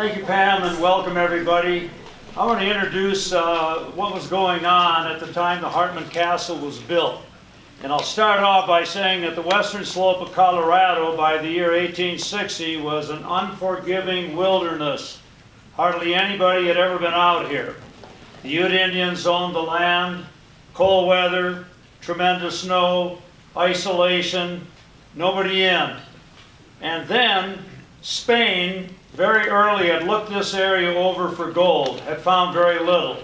Thank you, Pam, and welcome everybody. I want to introduce what was going on at the time the Hartman Castle was built. And I'll start off by saying that the western slope of Colorado by the year 1860 was an unforgiving wilderness. Hardly anybody had ever been out here. The Ute Indians owned the land, cold weather, tremendous snow, isolation, nobody in. And then Spain very early had looked this area over for gold, had found very little.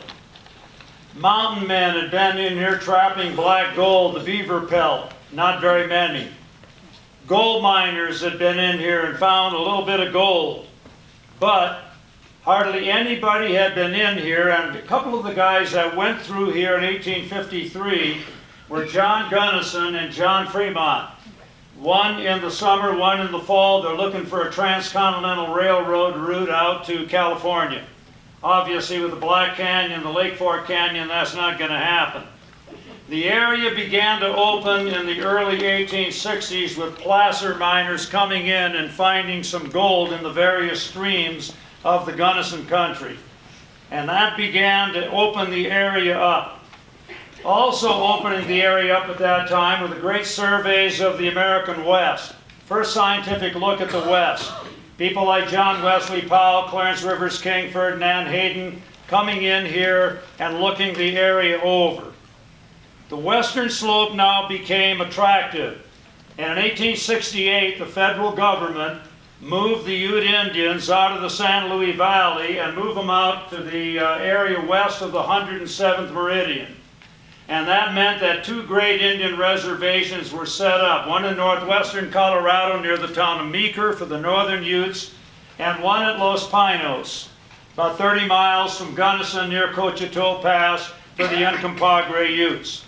Mountain men had been in here trapping black gold, the beaver pelt, not very many. Gold miners had been in here and found a little bit of gold, but hardly anybody had been in here, and a couple of the guys that went through here in 1853 were John Gunnison and John Fremont. One in the summer, one in the fall. They're looking for a transcontinental railroad route out to California. Obviously, with the Black Canyon, the Lake Fork Canyon, that's not going to happen. The area began to open in the early 1860s with placer miners coming in and finding some gold in the various streams of the Gunnison country. And that began to open the area up. Also opening the area up at that time were the great surveys of the American West. First scientific look at the West. People like John Wesley Powell, Clarence Rivers King, Ferdinand Hayden coming in here and looking the area over. The western slope now became attractive. And in 1868, the federal government moved the Ute Indians out of the San Luis Valley and moved them out to the area west of the 107th meridian. And that meant that two great Indian reservations were set up, one in northwestern Colorado near the town of Meeker for the northern Utes, and one at Los Pinos, about 30 miles from Gunnison near Cochito Pass for the Uncompahgre Utes.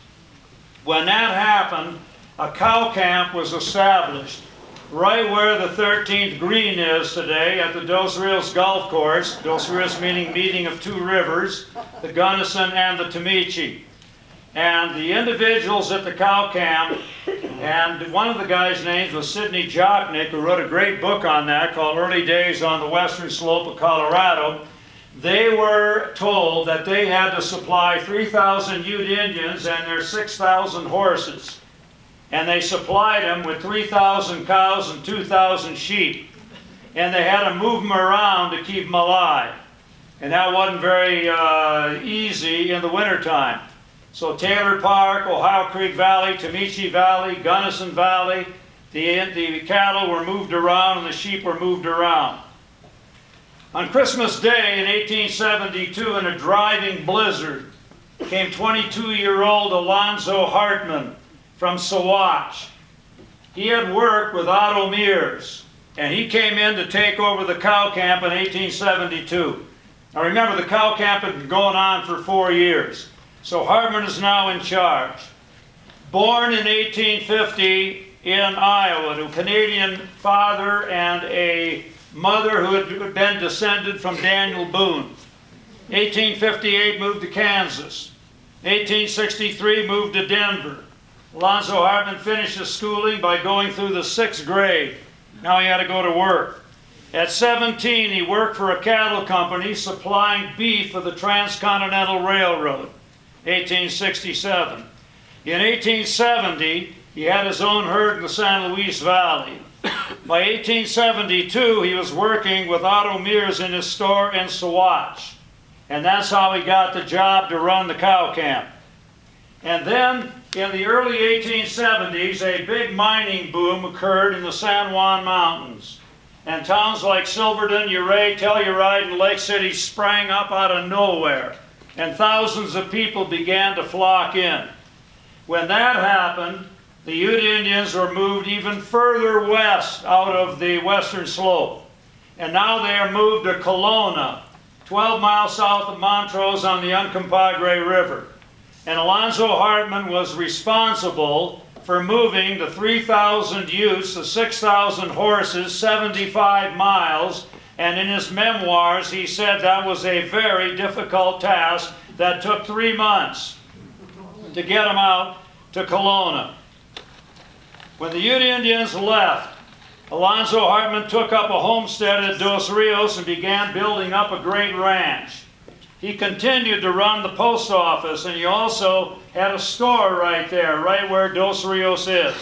When that happened, a cow camp was established right where the 13th green is today at the Dos Rios Golf Course, Dos Rios meaning meeting of two rivers, the Gunnison and the Tamichi. And the individuals at the cow camp, and one of the guys' names was Sidney Jochnick, who wrote a great book on that called Early Days on the Western Slope of Colorado. They were told that they had to supply 3,000 Ute Indians and their 6,000 horses. And they supplied them with 3,000 cows and 2,000 sheep. And they had to move them around to keep them alive. And that wasn't very easy in the wintertime. So Taylor Park, Ohio Creek Valley, Tamichi Valley, Gunnison Valley, the cattle were moved around and the sheep were moved around. On Christmas Day in 1872, in a driving blizzard, came 22-year-old Alonzo Hartman from Saguache. He had worked with Otto Mears, and he came in to take over the cow camp in 1872. Now remember, the cow camp had been going on for 4 years. So Hartman is now in charge. Born in 1850 in Iowa to a Canadian father and a mother who had been descended from Daniel Boone. 1858 moved to Kansas. 1863 moved to Denver. Alonzo Hartman finished his schooling by going through the 6th grade. Now he had to go to work. At 17 he worked for a cattle company supplying beef for the Transcontinental Railroad. 1867. In 1870, he had his own herd in the San Luis Valley. By 1872, he was working with Otto Mears in his store in Saguache. And that's how he got the job to run the cow camp. And then, in the early 1870s, a big mining boom occurred in the San Juan Mountains. And towns like Silverton, Ouray, Telluride, and Lake City sprang up out of nowhere. And thousands of people began to flock in. When that happened, the Ute Indians were moved even further west out of the western slope. And now they are moved to Kelowna, 12 miles south of Montrose on the Uncompahgre River. And Alonzo Hartman was responsible for moving the 3,000 Utes, the 6,000 horses, 75 miles. And in his memoirs, he said that was a very difficult task that took 3 months to get them out to Kelowna. When the Ute Indians left, Alonzo Hartman took up a homestead at Dos Rios and began building up a great ranch. He continued to run the post office, and he also had a store right there, right where Dos Rios is.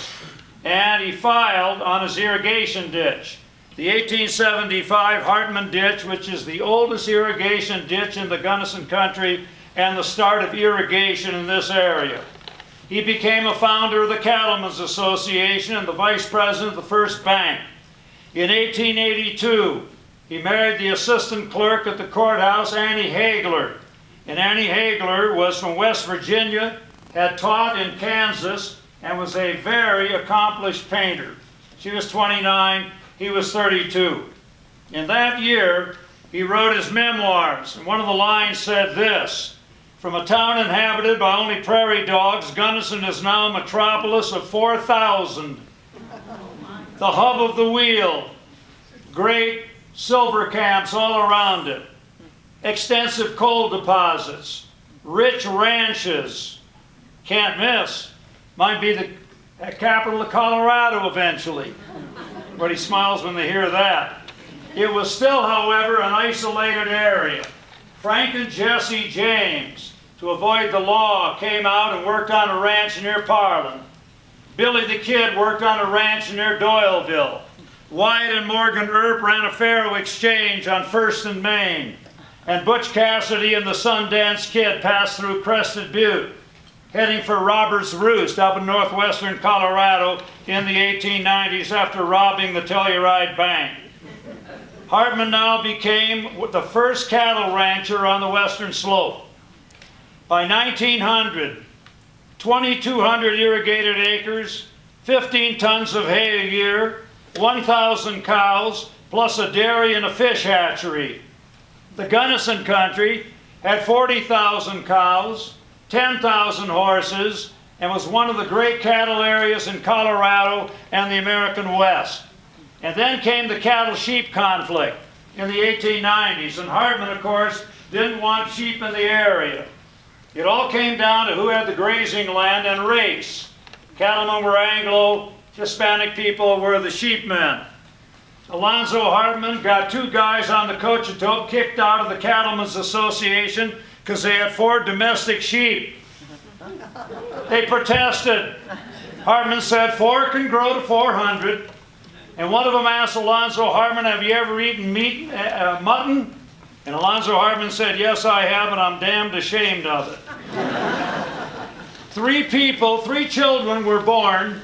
And he filed on his irrigation ditch. The 1875 Hartman ditch, which is the oldest irrigation ditch in the Gunnison country and the start of irrigation in this area. He became a founder of the Cattlemen's Association and the vice president of the First Bank. In 1882, he married the assistant clerk at the courthouse, Annie Hagler. And Annie Hagler was from West Virginia, had taught in Kansas, and was a very accomplished painter. She was 29, he was 32. In that year, he wrote his memoirs, and one of the lines said this: "From a town inhabited by only prairie dogs, Gunnison is now a metropolis of 4,000. The hub of the wheel, great silver camps all around it, extensive coal deposits, rich ranches, can't miss, might be the capital of Colorado eventually." Everybody smiles when they hear that. It was still, however, an isolated area. Frank and Jesse James, to avoid the law, came out and worked on a ranch near Parlin. Billy the Kid worked on a ranch near Doyleville. Wyatt and Morgan Earp ran a faro exchange on 1st and Main. And Butch Cassidy and the Sundance Kid passed through Crested Butte, heading for Robert's Roost up in northwestern Colorado in the 1890s after robbing the Telluride Bank. Hartman now became the first cattle rancher on the western slope. By 1900, 2,200 irrigated acres, 15 tons of hay a year, 1,000 cows, plus a dairy and a fish hatchery. The Gunnison country had 40,000 cows, 10,000 horses, and was one of the great cattle areas in Colorado and the American West. And then came the cattle-sheep conflict in the 1890s, and Hartman, of course, didn't want sheep in the area. It all came down to who had the grazing land and race. Cattlemen were Anglo, Hispanic people were the sheepmen. Alonzo Hartman got 2 guys on the Cochetope kicked out of the Cattlemen's Association because they had 4 domestic sheep. They protested. Hartman said 4 can grow to 400. And one of them asked Alonzo Hartman, "Have you ever eaten mutton?" And Alonzo Hartman said, "Yes, I have, and I'm damned ashamed of it." 3 children were born.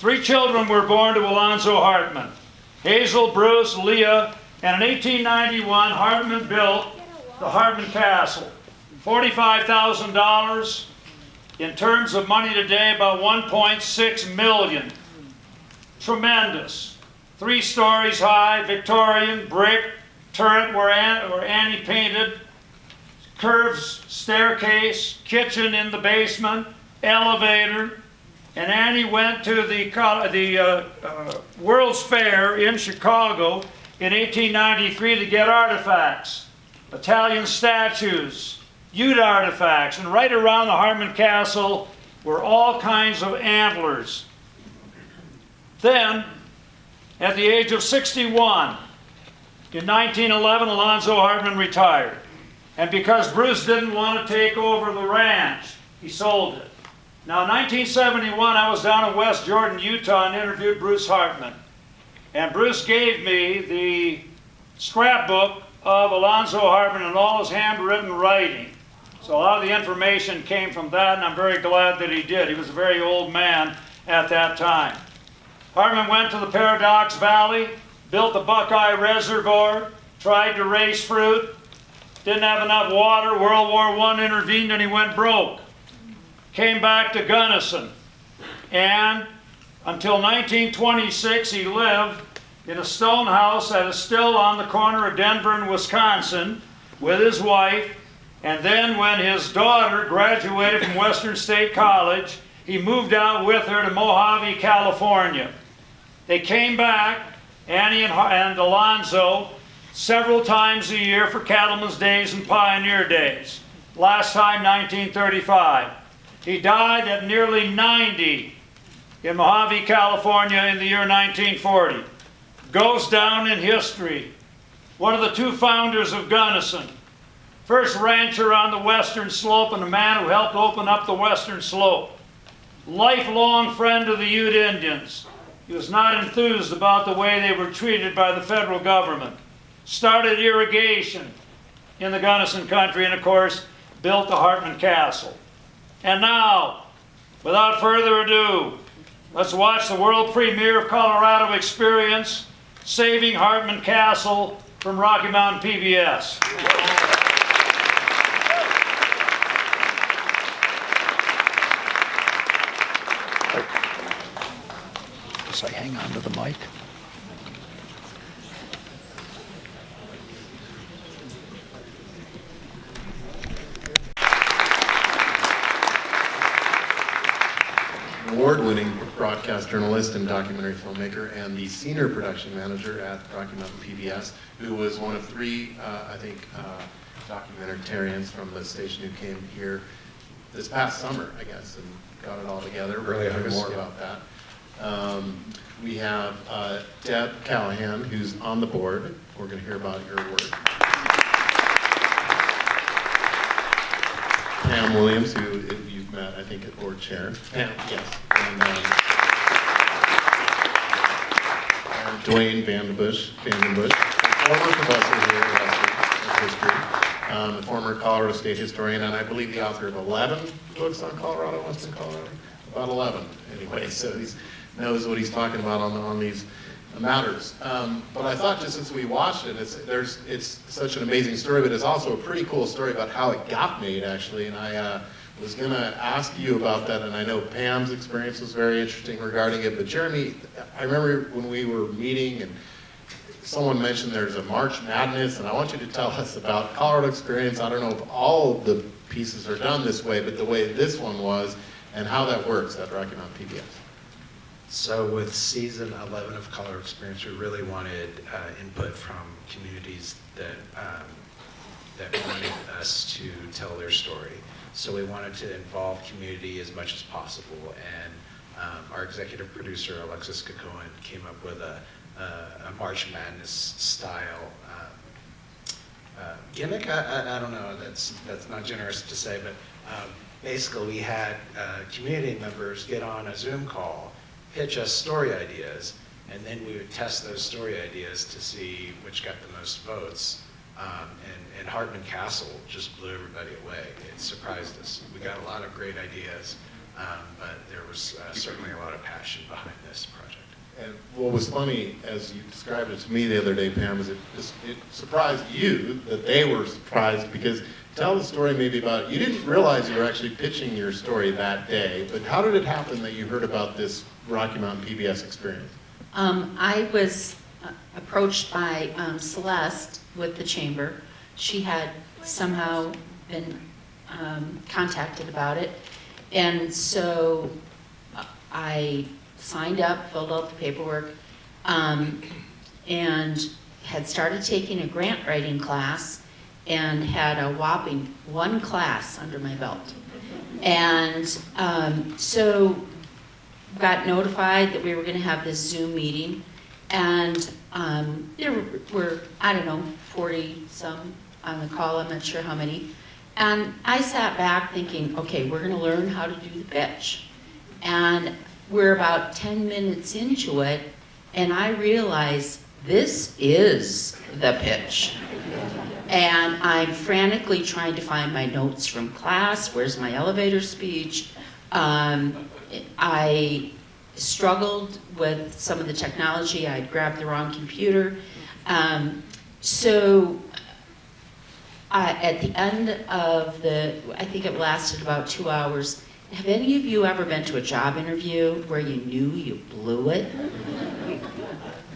3 children were born to Alonzo Hartman: Hazel, Bruce, Leah, and in 1891, Hartman built the Hartman Castle. $45,000. In terms of money today, about $1.6 million. Tremendous. 3 stories high, Victorian, brick, turret where Annie painted, curves, staircase, kitchen in the basement, elevator. And Annie went to the World's Fair in Chicago in 1893 to get artifacts, Italian statues, Ute artifacts, and right around the Hartman Castle were all kinds of antlers. Then, at the age of 61, in 1911, Alonzo Hartman retired. And because Bruce didn't want to take over the ranch, he sold it. Now, in 1971, I was down in West Jordan, Utah, and interviewed Bruce Hartman. And Bruce gave me the scrapbook of Alonzo Hartman and all his handwritten writing. So a lot of the information came from that, and I'm very glad that he did. He was a very old man at that time. Hartman went to the Paradox Valley, built the Buckeye Reservoir, tried to raise fruit, didn't have enough water. World War I intervened and he went broke. Came back to Gunnison, and until 1926 he lived in a stone house that is still on the corner of Denver and Wisconsin with his wife. And then when his daughter graduated from Western State College, he moved out with her to Mojave, California. They came back, Annie and Alonzo, several times a year for Cattlemen's Days and Pioneer Days. Last time, 1935. He died at nearly 90 in Mojave, California in the year 1940. goes down in history. One of the two founders of Gunnison. First rancher on the western slope and a man who helped open up the western slope. Lifelong friend of the Ute Indians. He was not enthused about the way they were treated by the federal government. Started irrigation in the Gunnison country and, of course, built the Hartman Castle. And now, without further ado, let's watch the world premiere of Colorado Experience, Saving Hartman Castle from Rocky Mountain PBS. Guess I hang on to the mic. Award-winning broadcast journalist and documentary filmmaker, and the senior production manager at Rocky Mountain PBS, who was one of three, documentarians from the station who came here this past summer, I guess, and got it all together. We're going to hear more about that. We have Deb Callahan, who's on the board. We're going to hear about your work. Pam Williams, who you've met, I think, at board chair. Pam, yes. And Dwayne Vandenbusche, former professor here at history, the former Colorado State historian, and I believe the author of 11 books on Colorado, Western Colorado. About 11, anyway. So he knows what he's talking about on these matters. But I thought, just as we watched it, it's such an amazing story, but it's also a pretty cool story about how it got made, actually. And I was going to ask you about that, and I know Pam's experience was very interesting regarding it. But Jeremy, I remember when we were meeting, and someone mentioned there's a March Madness, and I want you to tell us about Colorado Experience. I don't know if all of the pieces are done this way, but the way this one was, and how that works at Rocky Mountain PBS. So with season 11 of Colorado Experience, we really wanted input from communities that wanted us to tell their story. So we wanted to involve community as much as possible, and our executive producer, Alexis Kakoan, came up with a March Madness style gimmick. I don't know, that's not generous to say, but basically we had community members get on a Zoom call, pitch us story ideas, and then we would test those story ideas to see which got the most votes. And Hartman Castle just blew everybody away. It surprised us. We got a lot of great ideas, but there was certainly a lot of passion behind this project. And what was funny, as you described it to me the other day, Pam, is it surprised you that they were surprised, because tell the story maybe about, you didn't realize you were actually pitching your story that day, but how did it happen that you heard about this Rocky Mountain PBS experience? I was approached by Celeste with the chamber. She had somehow been contacted about it, and so I signed up, filled out the paperwork, and had started taking a grant writing class, and had a whopping 1 class under my belt. And so got notified that we were going to have this Zoom meeting, and there were, I don't know, 40-some on the call, I'm not sure how many. And I sat back thinking, okay, we're going to learn how to do the pitch. And we're about 10 minutes into it, and I realize this is the pitch. And I'm frantically trying to find my notes from class. Where's my elevator speech? I struggled with some of the technology. I'd grabbed the wrong computer. So at the end of I think it lasted about 2 hours. Have any of you ever been to a job interview where you knew you blew it?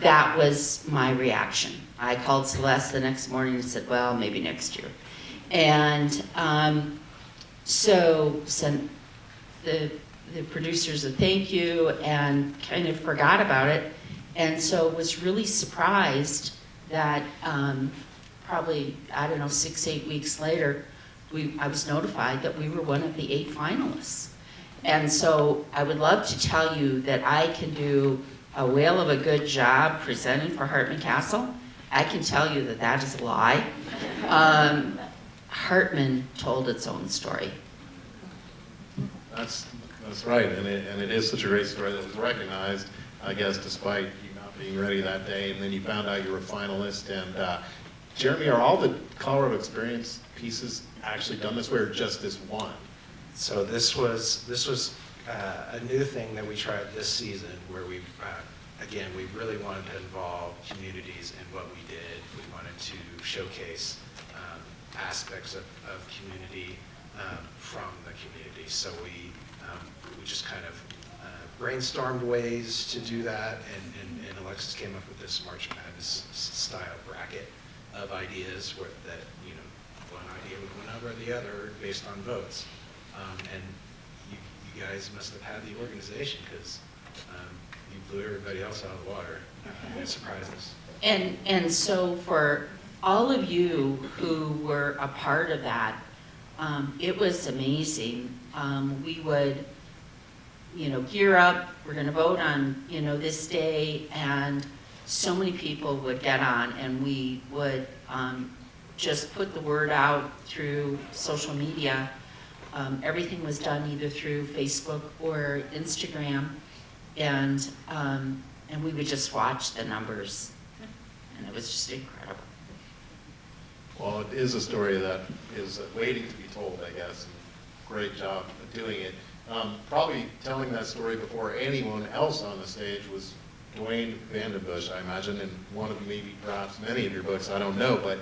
That was my reaction. I called Celeste the next morning and said, well, maybe next year. And so sent the producers a thank you and kind of forgot about it. And so was really surprised that probably, I don't know, 6-8 weeks later, I was notified that we were one of the 8 finalists. And so I would love to tell you that I can do a whale of a good job presenting for Hartman Castle, I can tell you that that is a lie. Hartman told its own story. That's right, and it is such a great story that was recognized, I guess, despite you not being ready that day, and then you found out you were a finalist. And Jeremy, are all the Colorado Experience pieces actually done this way, or just this one? So this was a new thing that we tried this season, where we again, we really wanted to involve communities in what we did. We wanted to showcase aspects of community from the community. So we just kind of brainstormed ways to do that, and Alexis came up with this March Madness style bracket of ideas that, you know, one idea would win over the other based on votes. And you guys must have had the organization, because you blew everybody else out of the water. It surprised us. And so for all of you who were a part of that, it was amazing. We would, you know, gear up, we're gonna vote on, you know, this day, and so many people would get on, and we would just put the word out through social media. Everything was done either through Facebook or Instagram, and we would just watch the numbers, and it was just incredible. Well, it is a story that is waiting to be told, I guess, and great job of doing it. Probably telling that story before anyone else on the stage was Dwayne Vandenbusche, I imagine, in one of maybe perhaps many of your books, I don't know, but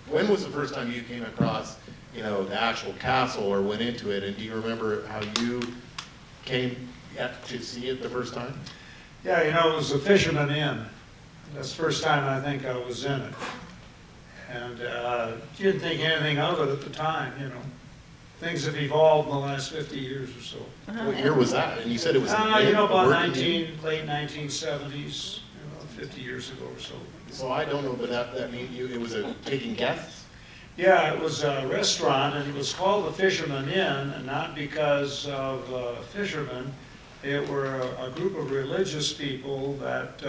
when was the first time you came across, you know, the actual castle or went into it, and do you remember how you came to see it the first time? Yeah, you know, it was the Fisherman Inn. That's the first time I think I was in it. And didn't think anything of it at the time, you know. Things have evolved in the last 50 years or so. What year was that? And you said it was You know, about working late 1970s, you know, 50 years ago or so. So I don't know, but that means it was taking guests? Yeah, it was a restaurant, and it was called the Fisherman Inn, and not because of fishermen. It were a group of religious people that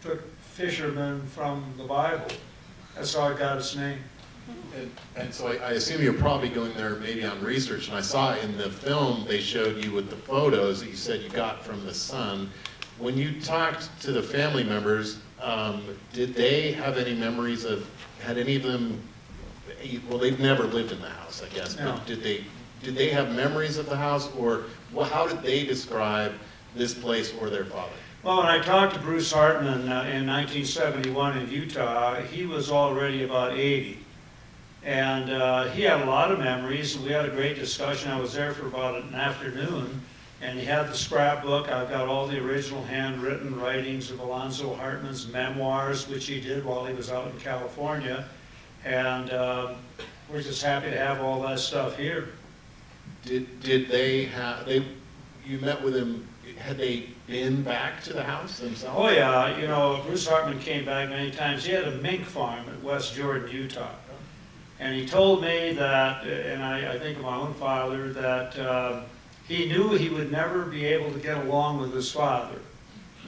took fishermen from the Bible. That's how it got its name. And so I assume you're probably going there maybe on research, and I saw in the film they showed you with the photos that you said you got from the Sun. When you talked to the family members, did they have any memories had any of them, well, they've never lived in the house, I guess, No. but did they have memories of the house, or how did they describe this place or their father? Well, when I talked to Bruce Hartman in 1971 in Utah, he was already about 80. And he had a lot of memories, and we had a great discussion. I was there for about an afternoon, and he had the scrapbook. I've got all the original handwritten writings of Alonzo Hartman's memoirs, which he did while he was out in California. And we're just happy to have all that stuff here. Did you met with him, had they been back to the house themselves? Oh yeah, you know, Bruce Hartman came back many times. He had a mink farm at West Jordan, Utah. And he told me that, and I think of my own father, that he knew he would never be able to get along with his father.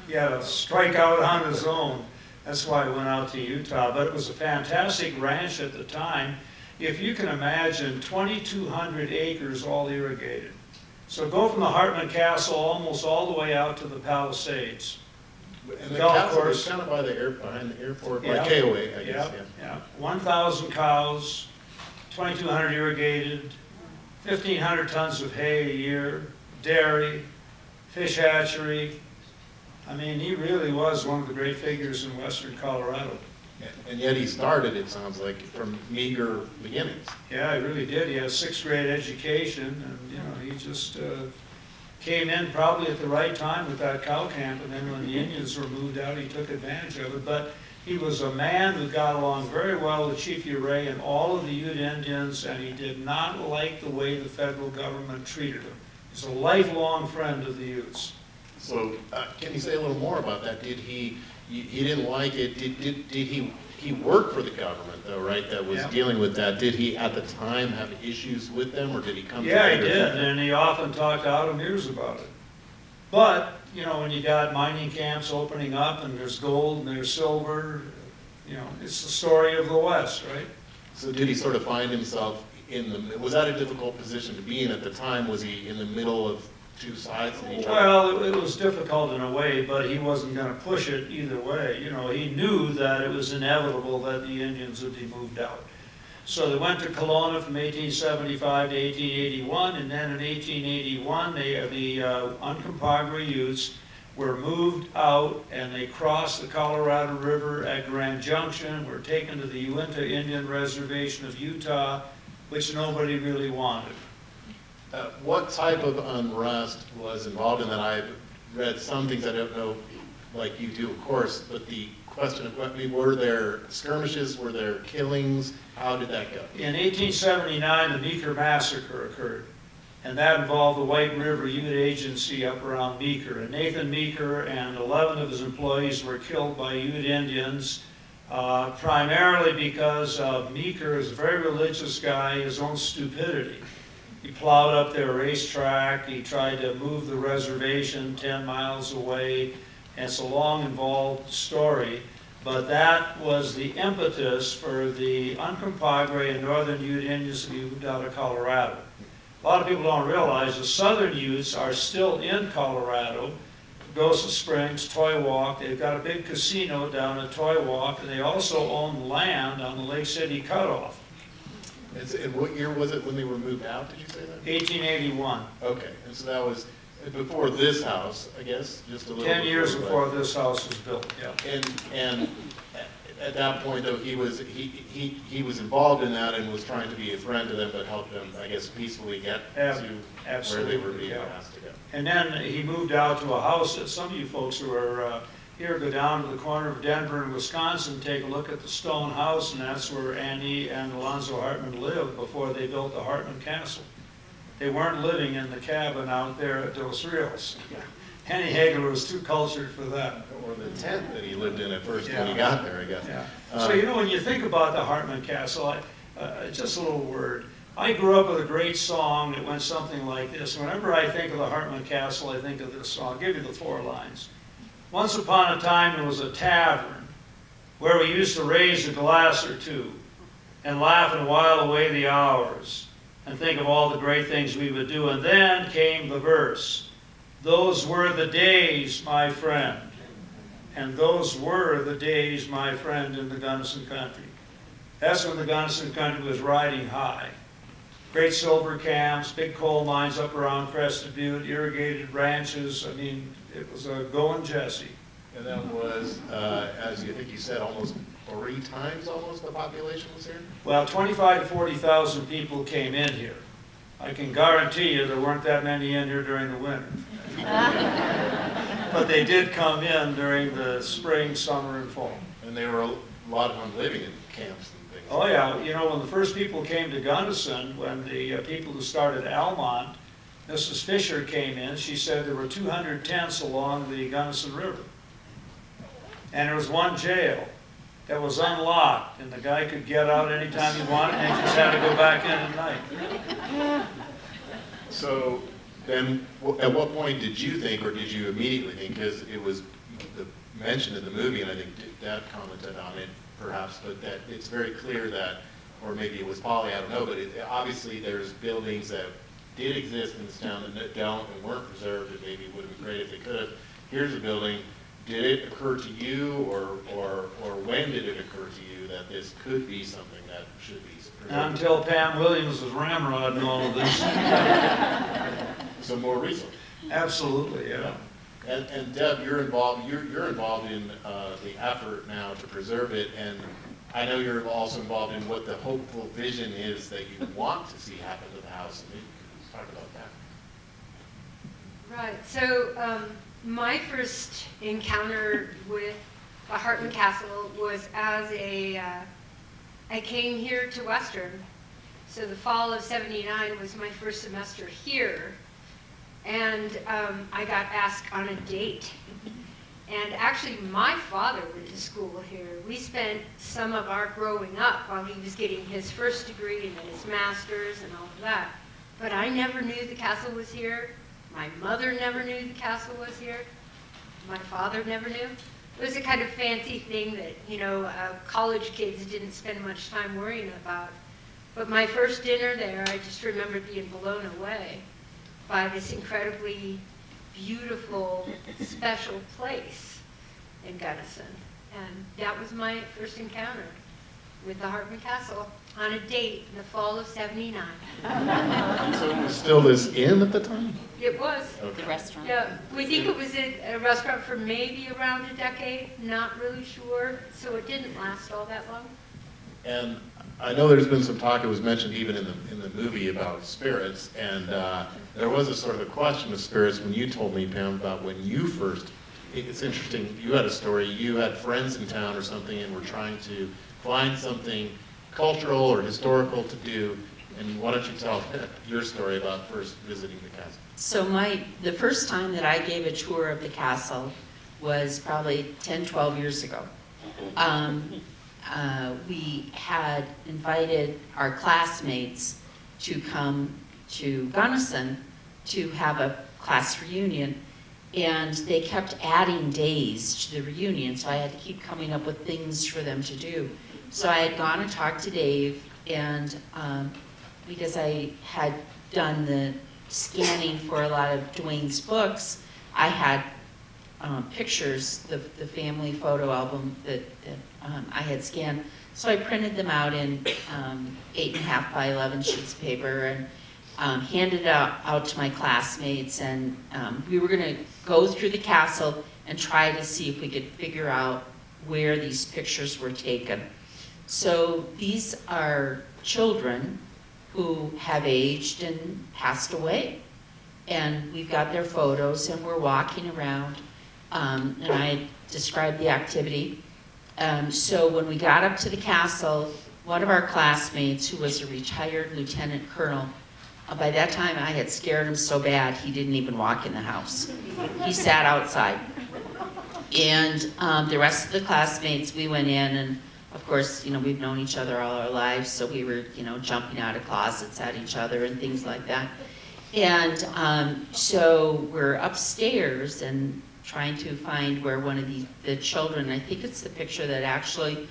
He had to strike out on his own. That's why he went out to Utah. But it was a fantastic ranch at the time. If you can imagine, 2,200 acres all irrigated. So go from the Hartman Castle almost all the way out to the Palisades. And the golf castle course. was kind of behind the airport, Yeah. by KOA, I guess, Yeah. 1,000 cows, 2,200 irrigated, 1,500 tons of hay a year, dairy, fish hatchery. I mean, he really was one of the great figures in western Colorado. And yet he started, it sounds like, from meager beginnings. Yeah, he really did. He had a 6th grade education, and you know, he just came in probably at the right time with that cow camp, and then when the Indians were moved out, he took advantage of it. But he was a man who got along very well with Chief Uray and all of the Ute Indians, and he did not like the way the federal government treated him. He's a lifelong friend of the Utes. So can you say a little more about that? Did he didn't like it, did he work for the government though, right, that was Yeah. dealing with that? Did he at the time have issues with them, or did he come to Yeah, he later? did, and he often talked out of ears about it. But you know, when you got mining camps opening up and there's gold and there's silver, you know, it's the story of the West, right? So did he sort of find himself was that a difficult position to be in at the time? Was he in the middle of two sides of each other? Well, it was difficult in a way, but he wasn't going to push it either way. You know, he knew that it was inevitable that the Indians would be moved out. So they went to Kelowna from 1875 to 1881, and then in 1881, the Uncompahgre Utes were moved out, and they crossed the Colorado River at Grand Junction, were taken to the Uinta Indian Reservation of Utah, which nobody really wanted. What type of unrest was involved in that? I've read some things, I don't know, like you do, of course, but the question of, were there skirmishes, were there killings? How did that go? In 1879, the Meeker Massacre occurred, and that involved the White River Ute Agency up around Meeker. And Nathan Meeker and 11 of his employees were killed by Ute Indians, primarily because Meeker is a very religious guy, his own stupidity. He plowed up their racetrack, he tried to move the reservation 10 miles away, and it's a long, involved story. But that was the impetus for the Uncompahgre and Northern Ute Indians to be moved out of Colorado. A lot of people don't realize the Southern Utes are still in Colorado, Gosha Springs, Toy Walk. They've got a big casino down at Toy Walk, and they also own land on the Lake City Cutoff. And what year was it when they were moved out, did you say that? 1881. Okay, and so that was before this house, I guess, just a little 10 years before, before this house was built, yeah. And at that point, though, he was involved in that and was trying to be a friend to them, but helped them, I guess, peacefully get to where they were being asked to go. And then he moved out to a house that some of you folks who are here go down to the corner of Denver and Wisconsin, take a look at the stone house, and that's where Annie and Alonzo Hartman lived before they built the Hartman Castle. They weren't living in the cabin out there at Dos Rios. Henny Hagler was too cultured for that. Or the tent that he lived in at first when he got there, I guess. Yeah. So, you know, when you think about the Hartman Castle, just a little word. I grew up with a great song that went something like this. Whenever I think of the Hartman Castle, I think of this song. I'll give you the 4 lines. Once upon a time, there was a tavern where we used to raise a glass or two and laugh and while away the hours and think of all the great things we would do. And then came the verse. Those were the days, my friend. And those were the days, my friend, in the Gunnison country. That's when the Gunnison country was riding high. Great silver camps, big coal mines up around Crested Butte, irrigated ranches. I mean, it was a going Jesse. And that was, as you think you said, almost 3 times almost the population was here? Well, 25 to 40,000 people came in here. I can guarantee you there weren't that many in here during the winter. But they did come in during the spring, summer, and fall. And there were a lot of them living in camps and things. Oh yeah, you know, when the first people came to Gunnison, when the people who started Almont, Mrs. Fisher came in, she said there were 200 tents along the Gunnison River. And there was one jail that was unlocked, and the guy could get out anytime he wanted, and he just had to go back in at night. So then, at what point did you think, or did you immediately think, because it was mentioned in the movie, and I think Dad commented on it perhaps, but that it's very clear that, or maybe it was Polly, I don't know, but obviously there's buildings that did exist in this town that don't and weren't preserved, and maybe would have been great if they could have. Here's a building. Did it occur to you, or when did it occur to you that this could be something that should be preserved? Not until Pam Williams was ramrodding all of this. So more recently. Absolutely, yeah. And Deb, you're involved in the effort now to preserve it, and I know you're also involved in what the hopeful vision is that you want to see happen to the house. Maybe you can talk about that. Right. So my first encounter with the Hartman Castle was as I came here to Western. So the fall of '79 was my first semester here. And I got asked on a date. And actually, my father went to school here. We spent some of our growing up while he was getting his first degree and then his master's and all of that. But I never knew the castle was here. My mother never knew the castle was here. my father never knew. It was a kind of fancy thing that, college kids didn't spend much time worrying about. But my first dinner there, I just remember being blown away by this incredibly beautiful, special place in Gunnison. And that was my first encounter with the Hartman Castle on a date in the fall of '79. So it was still this inn at the time? It was. The restaurant. Yeah, we think it was a restaurant for maybe around a decade, not really sure, so it didn't last all that long. And I know there's been some talk, it was mentioned even in the movie about spirits, and there was a sort of a question of spirits when you told me, Pam, about when you first, it's interesting, you had a story, you had friends in town or something and were trying to find something cultural or historical to do, and why don't you tell your story about first visiting the castle? So the first time that I gave a tour of the castle was probably 10, 12 years ago. We had invited our classmates to come to Gunnison to have a class reunion, and they kept adding days to the reunion, so I had to keep coming up with things for them to do. So I had gone and talked to Dave, and because I had done the scanning for a lot of Dwayne's books, I had pictures, the family photo album that I had scanned. So I printed them out in 8.5 by 11 sheets of paper and handed it out to my classmates. And we were going to go through the castle and try to see if we could figure out where these pictures were taken. So these are children who have aged and passed away. And we've got their photos, and we're walking around, and I described the activity. So when we got up to the castle, one of our classmates, who was a retired lieutenant colonel, by that time I had scared him so bad he didn't even walk in the house. He sat outside. And the rest of the classmates, we went in, and of course, we've known each other all our lives, so we were, jumping out of closets at each other and things like that. And so we're upstairs and trying to find where one of the children, I think it's the picture that actually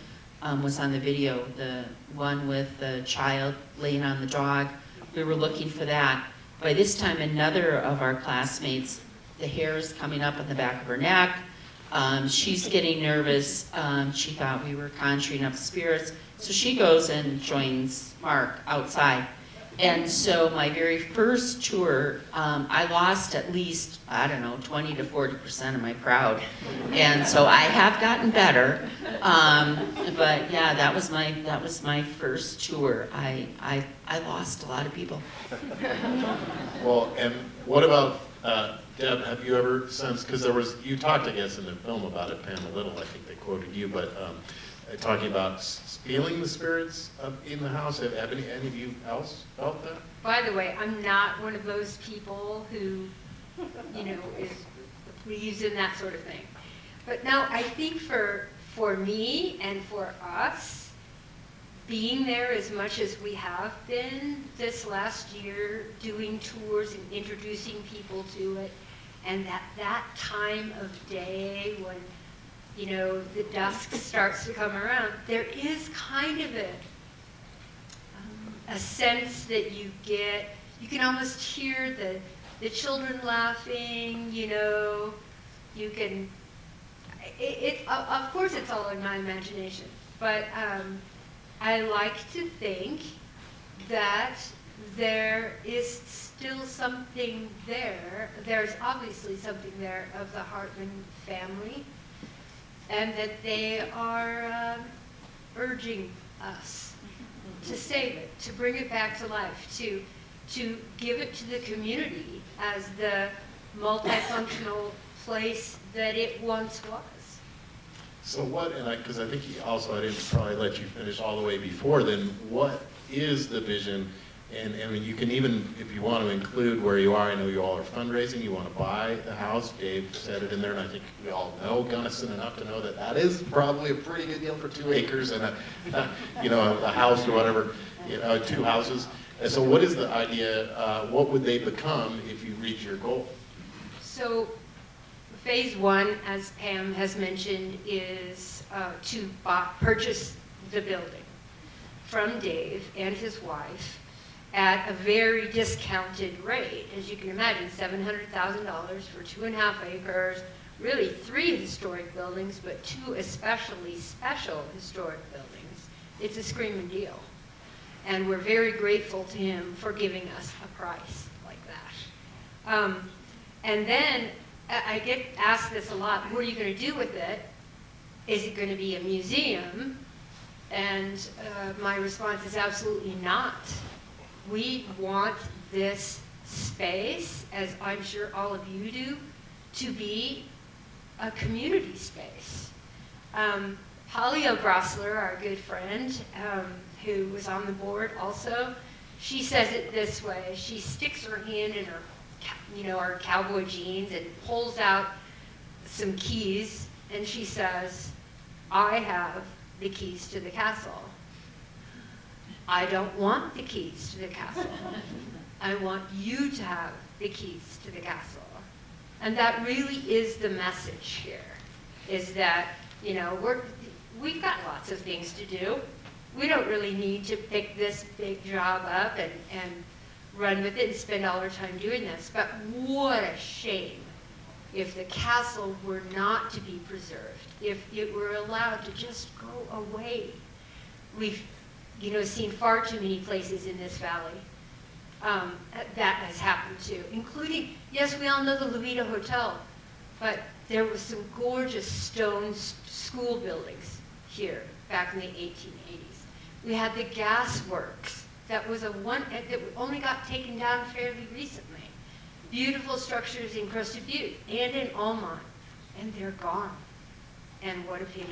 was on the video, the one with the child laying on the dog. We were looking for that. By this time, another of our classmates, the hair is coming up on the back of her neck. She's getting nervous. She thought we were conjuring up spirits. So she goes and joins Mark outside. And so my very first tour, I lost at least, 20 to 40% of my crowd. And so I have gotten better. But yeah, that was my first tour. I lost a lot of people. Well, and what about, Deb, have you ever sensed, because you talked, I guess, in the film about it, Pam, a little, I think they quoted you, but talking about feeling the spirits in the house. Have any of you else felt that? By the way, I'm not one of those people who, believes in that sort of thing. But no, I think for me and for us, being there as much as we have been this last year, doing tours and introducing people to it, and that time of day when the dusk starts to come around, there is kind of a sense that you get. You can almost hear the children laughing. You can. Of course, it's all in my imagination, but I like to think that there is still something there. There's obviously something there of the Hartman family, and that they are urging us to save it, to bring it back to life, to give it to the community as the multifunctional place that it once was. So what, because I think I didn't probably let you finish all the way before then, what is the vision? And I mean, you can even, if you want to include where you are, I know you all are fundraising, you want to buy the house, Dave said it in there, and I think we all know Gunnison enough to know that is probably a pretty good deal for 2 acres and a house or whatever, 2 houses. And so what is the idea, what would they become if you reach your goal? So phase one, as Pam has mentioned, is to purchase the building from Dave and his wife at a very discounted rate. As you can imagine, $700,000 for 2.5 acres, really 3 historic buildings, but 2 especially special historic buildings. It's a screaming deal. And we're very grateful to him for giving us a price like that. And then I get asked this a lot, what are you going to do with it? Is it going to be a museum? And my response is absolutely not. We want this space, as I'm sure all of you do, to be a community space. Holly O'Grossler, our good friend, who was on the board also, she says it this way. She sticks her hand in her, her cowboy jeans and pulls out some keys, and she says, I have the keys to the castle. I don't want the keys to the castle. I want you to have the keys to the castle. And that really is the message here, is that, we've got lots of things to do. We don't really need to pick this big job up and run with it and spend all our time doing this. But what a shame if the castle were not to be preserved, if it were allowed to just go away. We've, seen far too many places in this valley that has happened to, including, yes, we all know the Levita Hotel, but there was some gorgeous stone school buildings here back in the 1880s. We had the gas works. That was that only got taken down fairly recently. Beautiful structures in Crested Butte and in Almont, and they're gone. And what a pity.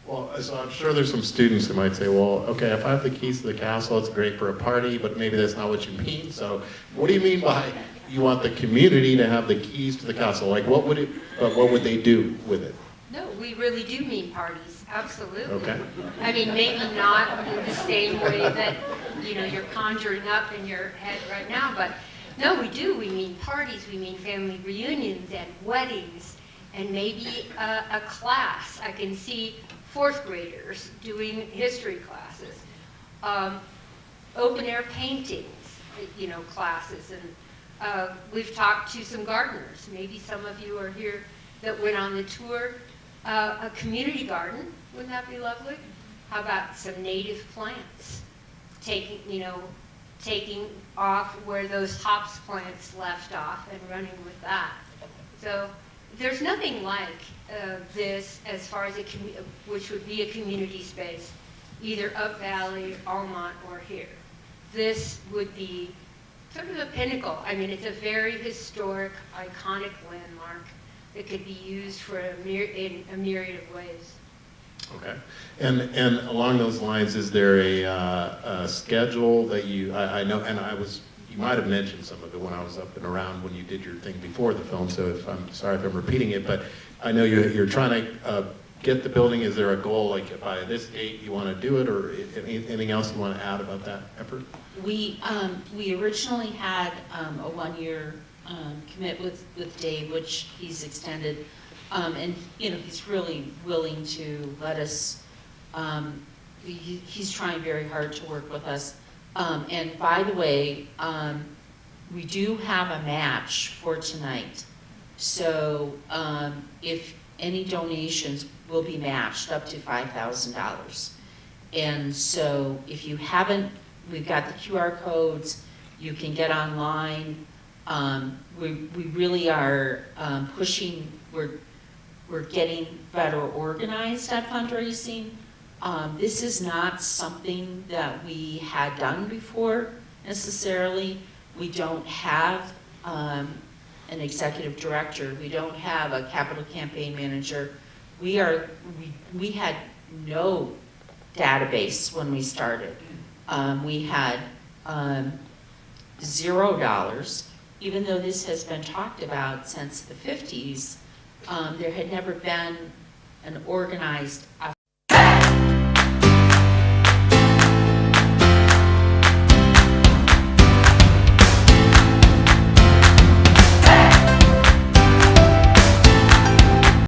Well, so I'm sure there's some students who might say, well, okay, if I have the keys to the castle, it's great for a party, but maybe that's not what you mean. So what do you mean by you want the community to have the keys to the castle? Like, what would they do with it? No, we really do mean parties, absolutely. Okay. I mean, maybe not in the same way that, you're conjuring up in your head right now, but no, we do. We mean parties, we mean family reunions and weddings, and maybe a class. I can see 4th graders doing history classes, open air paintings, classes, and we've talked to some gardeners. Maybe some of you are here that went on the tour. A community garden, wouldn't that be lovely? How about some native plants? Taking off where those hops plants left off and running with that. So there's nothing like this as far as which would be a community space, either up valley, Almont, or here. This would be sort of a pinnacle. I mean, it's a very historic, iconic landmark that could be used for in a myriad of ways. Okay. And along those lines, is there a schedule that I know, and you might have mentioned some of it when I was up and around when you did your thing before the film, so I'm sorry if I'm repeating it, but I know you're trying to get the building. Is there a goal, like by this date you want to do it, or anything else you want to add about that effort? We originally had a 1-year commit with Dave, which he's extended, and he's really willing to let us. He's trying very hard to work with us. And by the way, we do have a match for tonight. So if any donations will be matched up to $5,000. And so if you haven't, we've got the QR codes, you can get online. We really are pushing, we're getting better organized at fundraising. This is not something that we had done before necessarily. We don't have an executive director. We don't have a capital campaign manager. We had no database when we started. We had $0, even though this has been talked about since the 50s. There had never been an organized